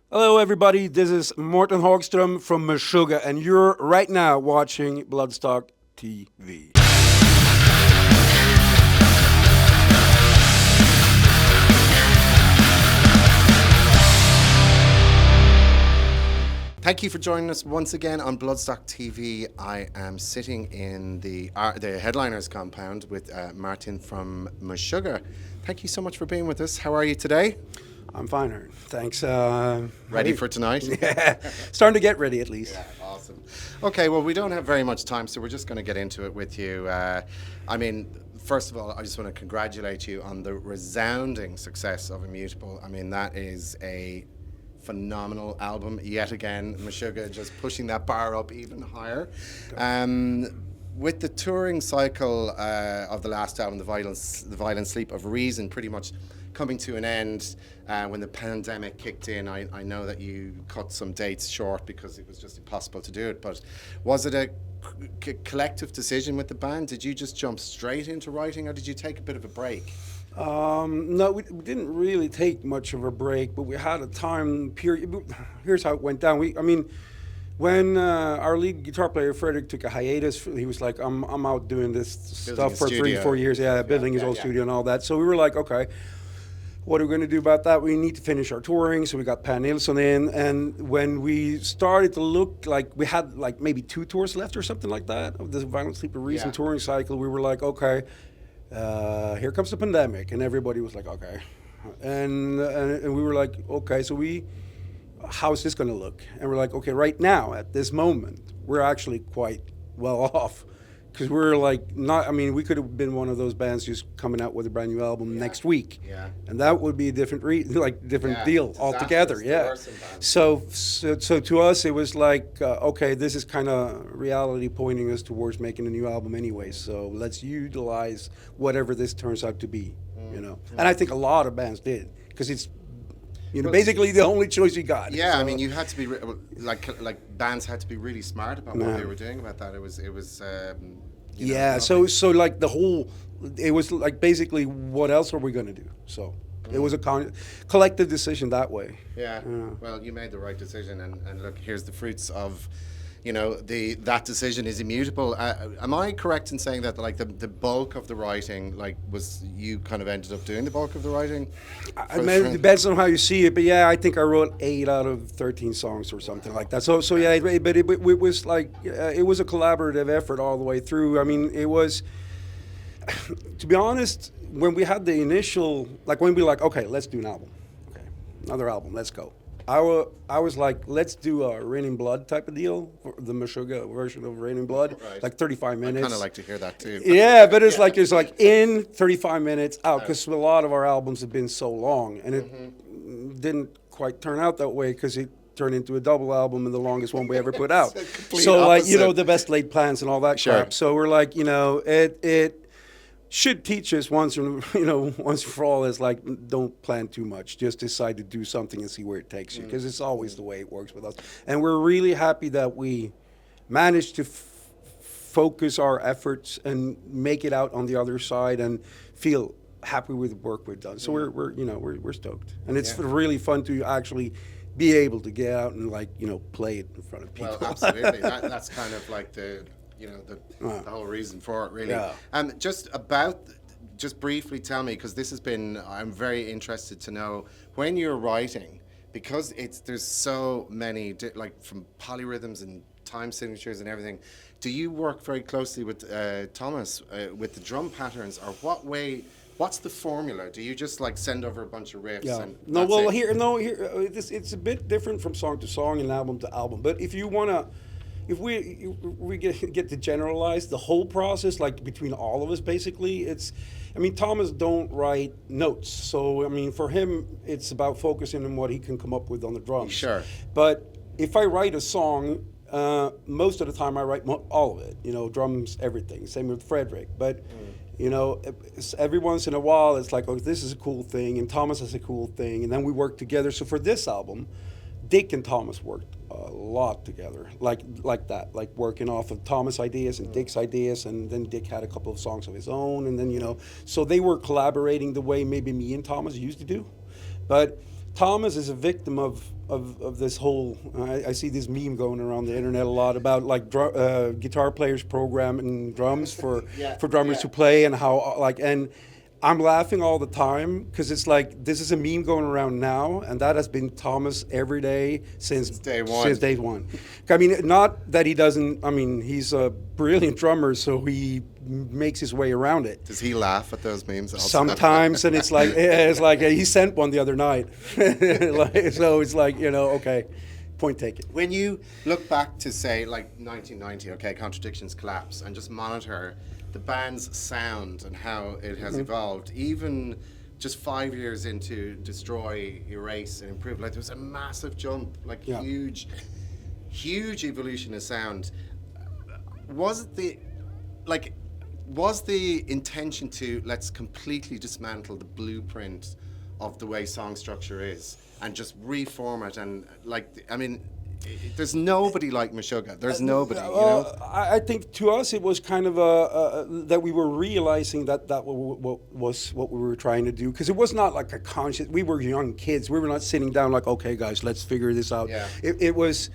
Hello, everybody. This is Mårten Hagström from Meshuggah, and you're right now watching Bloodstock TV. Thank you for joining us once again on Bloodstock TV. I am sitting in the headliners compound with Mårten from Meshuggah. Thank you so much for being with us. How are you today? I'm fine, Ern. Thanks. Ready for tonight? Yeah, starting to get ready at least. Yeah, awesome. Okay, well, we don't have very much time, so we're just going to get into it with you. First of all, I just want to congratulate you on the resounding success of Immutable. I mean, that is a phenomenal album yet again. Meshuggah just pushing that bar up even higher. With the touring cycle of the last album, the Violent Sleep of Reason, pretty much coming to an end when the pandemic kicked in, I know that you cut some dates short because it was just impossible to do it. But was it a collective decision with the band? Did you just jump straight into writing, or did you take a bit of a break? No, we didn't really take much of a break, but we had a time period. Here's how it went down. When our lead guitar player Frederick took a hiatus, he was like, "I'm out doing this stuff for 3-4 years, building his own studio and all that." So we were like, "Okay, what are we going to do about that? We need to finish our touring." So we got Per Nilsson in, and when we started to look like we had like maybe 2 tours left or something like that of the Violent Sleep of Reason touring cycle, we were like, "Okay." Here comes the pandemic, and everybody was like, okay, and we were like, okay, so how's this going to look? And we're like, okay, right now at this moment, we're actually quite well off, because we're like not. I mean, we could have been one of those bands just coming out with a brand new album next week, and that would be a different deal altogether. Yeah. So to us, it was like, okay, this is kind of reality pointing us towards making a new album anyway. So let's utilize whatever this turns out to be, And I think a lot of bands did, because it's. Basically the only choice you got. Yeah, so. I mean, you had to be like bands had to be really smart about what they were doing about that. It was. So like it was like basically, what else are we going to do? So it was a collective decision that way. Yeah. Well, you made the right decision, and look, here's the fruits of. That decision is immutable. Am I correct in saying that like the bulk of the writing, was you kind of ended up doing the bulk of the writing? It depends on how you see it, but yeah, I think I wrote 8 out of 13 songs or something like that. So yeah, but it was like it was a collaborative effort all the way through. I mean, it was, to be honest, when we had the initial, like when we were like, okay, let's do an album, okay, another album, let's go. I was like, let's do a Rain in Blood type of deal, the Meshuggah version of Rain in Blood, like 35 minutes. I kind of like to hear that too. Yeah, but it's like in 35 minutes out, because a lot of our albums have been so long, and it didn't quite turn out that way, because it turned into a double album and the longest one we ever put out. So opposite. The best laid plans and all that crap. So we're like, it should teach us once for all, is like, don't plan too much. Just decide to do something and see where it takes you, because it's always the way it works with us. And we're really happy that we managed to focus our efforts and make it out on the other side and feel happy with the work we've done. So we're stoked, and it's really fun to actually be able to get out and play it in front of people. Well, absolutely. That's kind of like the whole reason for it, really. Yeah. Just briefly tell me, because I'm very interested to know, when you're writing, because there's so many, from polyrhythms and time signatures and everything, do you work very closely with Thomas with the drum patterns, or what's the formula? Do you just send over a bunch of riffs? Yeah. And it's a bit different from song to song and album to album, but if you want to, if we get to generalize the whole process, like between all of us, basically, Thomas don't write notes. So, for him, it's about focusing on what he can come up with on the drums. Sure. But if I write a song, most of the time I write all of it, drums, everything. Same with Frederick. But, every once in a while, it's like, oh, this is a cool thing, and Thomas has a cool thing, and then we work together. So for this album, Dick and Thomas worked a lot together, like that, like working off of Thomas' ideas and Dick's ideas, and then Dick had a couple of songs of his own, and then so they were collaborating the way maybe me and Thomas used to do. But Thomas is a victim of this whole. I see this meme going around the internet a lot about like guitar players programming drums for drummers to play, and how like, and I'm laughing all the time because it's like this is a meme going around now, and that has been Thomas every day since day one. Since day one. I mean, not that he doesn't. I mean, he's a brilliant drummer, so he makes his way around it. Does he laugh at those memes also? Sometimes, and it's like he sent one the other night. Like, so it's like, you know, okay, point taken. When you look back to say like 1990, okay, Contradictions collapse, and just monitor the band's sound and how it has evolved, even just 5 years into Destroy, Erase, and Improve, like there was a massive jump, like huge evolution of sound. Was the intention to let's completely dismantle the blueprint of the way song structure is and just reform it, and like, I mean, there's nobody like Meshuggah. There's nobody. You know? I think to us it was kind of that we were realizing that was what we were trying to do, because it was not like a conscious. We were young kids. We were not sitting down like, okay, guys, let's figure this out. Yeah. It was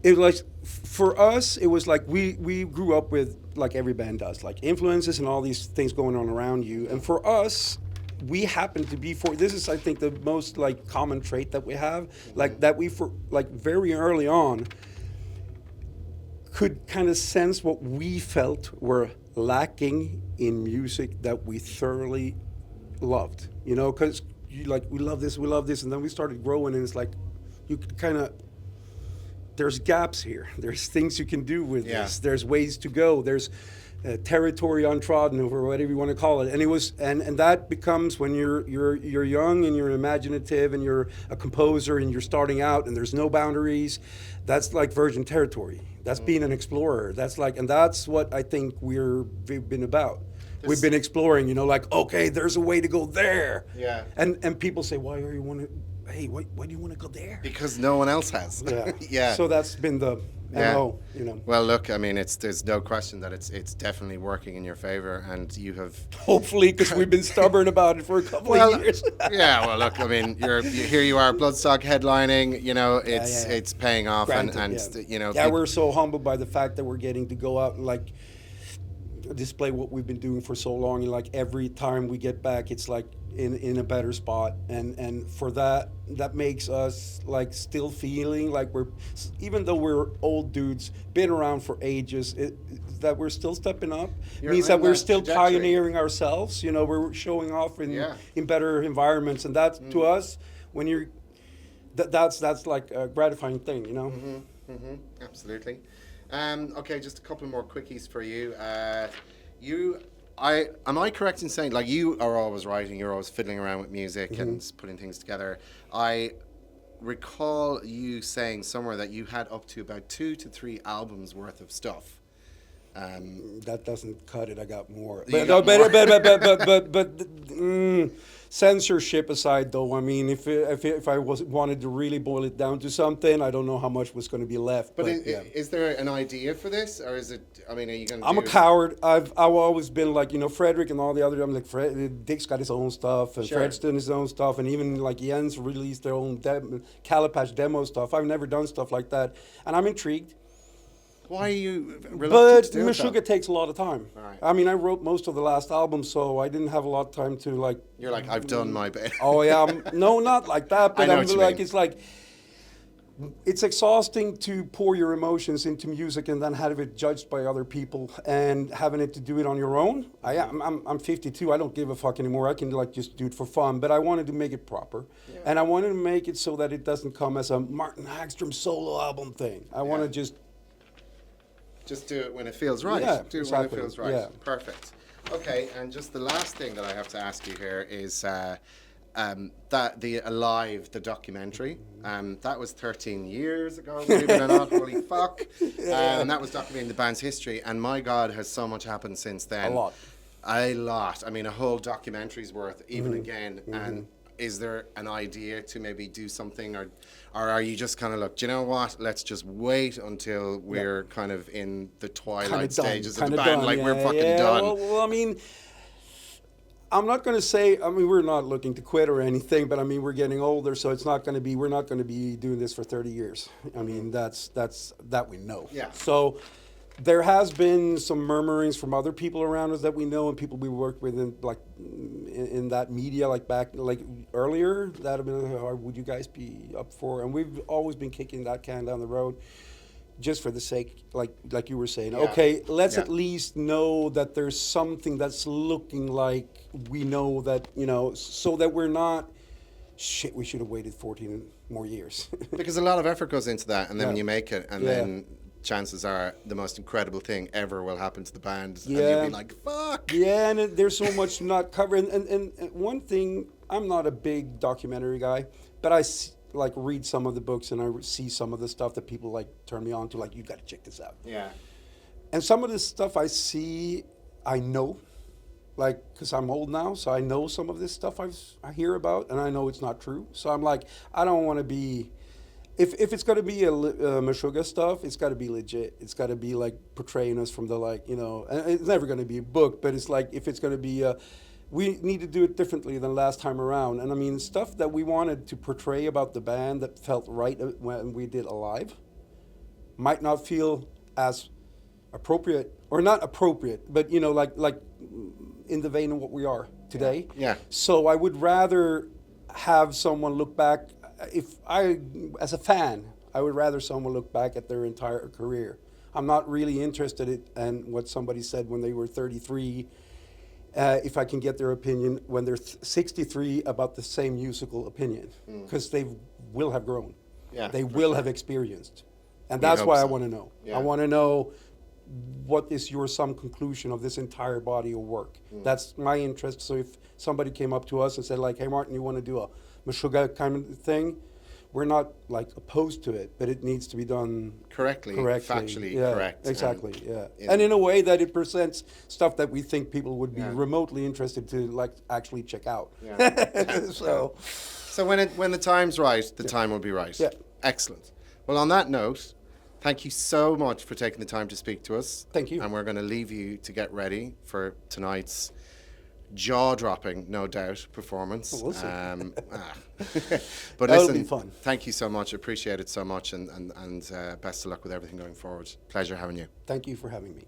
like, for us, it was like we grew up with, like every band does, like influences and all these things going on around you, and for us, we happen to be this is, I think, the most like common trait that we have, like that we, for like very early on, could kind of sense what we felt were lacking in music that we thoroughly loved, you know, because we love this, and then we started growing, and it's like you could kind of, there's gaps here, there's things you can do with this, there's ways to go, there's territory untrodden, or whatever you want to call it, and it was, and that becomes when you're young and you're imaginative and you're a composer and you're starting out and there's no boundaries. That's like virgin territory. That's being an explorer. That's like, and that's what I think we've been about. We've been exploring, you know, like, okay, there's a way to go there. Yeah. And people say, why do you want to? Hey, why do you want to go there? Because no one else has. Yeah. Yeah. So that's been the MO, you know. Well, look, I mean, there's no question that it's definitely working in your favor, and you have hopefully, because we've been stubborn about it for a couple of years. Yeah. Well, look, I mean, here you are, Bloodstock headlining. You know, it's paying off, Granted, you know. Yeah, we're so humbled by the fact that we're getting to go out and like display what we've been doing for so long, and like every time we get back, it's like in a better spot, and for that makes us like still feeling like we're, even though we're old dudes, been around for ages, that we're still stepping up. Means that we're still pioneering ourselves, you know, we're showing off in better environments, and that's to us, when you're that's like a gratifying thing, you know. Absolutely. Okay, just a couple more quickies for you. Am I correct in saying, like, you are always writing, you're always fiddling around with music and putting things together. I recall you saying somewhere that you had up to about 2 to 3 albums worth of stuff. That doesn't cut it. I got more. But censorship aside, though, I mean, if I wanted to really boil it down to something, I don't know how much was going to be left. But is there an idea for this, or is it? I mean, are you going to? I'm a coward. I've always been like, you know, Frederick and all the other. I'm like, Dick's got his own stuff, and Fred's doing his own stuff, and even like Jens released their own Calipash demo stuff. I've never done stuff like that, and I'm intrigued. Why are you reluctant But to do Meshuggah takes a lot of time. Right. I mean, I wrote most of the last album, so I didn't have a lot of time to like. You're like, I've done my bit. Oh yeah, no, not like that. But I know I'm what you like, mean. it's like, it's exhausting to pour your emotions into music and then have it judged by other people, and having it to do it on your own. I'm 52. I don't give a fuck anymore. I can like just do it for fun. But I wanted to make it proper, and I wanted to make it so that it doesn't come as a Mårten Hagström solo album thing. I want to just do it when it feels right. Yeah, do it exactly. when it feels right. Yeah. Perfect. Okay, and just the last thing that I have to ask you here is that the Alive, the documentary, that was 13 years ago, believe it or not, holy fuck. And that was documenting the band's history, and my God, has so much happened since then. A lot. I mean, a whole documentary's worth, even again. And is there an idea to maybe do something, or are you just kind of look, do you know what, let's just wait until we're kind of in the twilight stages of the band, like we're fucking done? Well, I mean, I'm not going to say, I mean, we're not looking to quit or anything, but I mean, we're getting older, so it's not going to be, we're not going to be doing this for 30 years. I mean, that we know. Yeah. So there has been some murmurings from other people around us that we know and people we work with in, like, in that media, like back, like earlier, that have been, would you guys be up for? And we've always been kicking that can down the road. Just for the sake, like you were saying, Yeah. okay, let's Yeah. at least know that there's something that's looking like we know that, you know, so that we're not, shit, we should have waited 14 more years. Because a lot of effort goes into that, and then when Yeah. you make it, and Yeah. then chances are the most incredible thing ever will happen to the band, and Yeah. you'll be like, fuck. Yeah, and there's so much not covered. And one thing, I'm not a big documentary guy, but like read some of the books and I see some of the stuff that people like turn me on to, like, you got to check this out. Yeah. And some of the stuff I see, I know, like, because I'm old now, so I know some of this stuff I hear about, and I know it's not true. So I'm like, I don't want to be, if it's going to be a Meshuggah stuff, it's got to be legit. It's got to be like portraying us from the, like, you know, and it's never going to be a book, but it's like, if it's going to be we need to do it differently than last time around. And I mean, stuff that we wanted to portray about the band that felt right when we did Alive might not feel as appropriate, or not appropriate, but, you know, like in the vein of what we are today. Yeah. So I would rather have someone look back, as a fan, I would rather someone look back at their entire career. I'm not really interested in what somebody said when they were 33, if I can get their opinion when they're 63 about the same musical opinion, because they will have grown. Yeah, they for will sure. have experienced. And We that's hope why I so. want to know. Yeah. I want to know what is your sum conclusion of this entire body of work. That's my interest. So if somebody came up to us and said, like, hey, Mårten, you want to do a Meshuggah kind of thing? We're not, like, opposed to it, but it needs to be done Correctly, correctly. factually Yeah, correct. Exactly, and, yeah. you know. And in a way that it presents stuff that we think people would be Yeah. remotely interested to, like, actually check out. Yeah. So, So when the time's right, the time will be right. Yeah. Excellent. Well, on that note, thank you so much for taking the time to speak to us. Thank you. And we're going to leave you to get ready for tonight's jaw-dropping, no doubt, performance. We'll see. But That'll listen, be fun. thank you so much. Appreciate it so much, and best of luck with everything going forward. Pleasure having you. thank you for having me.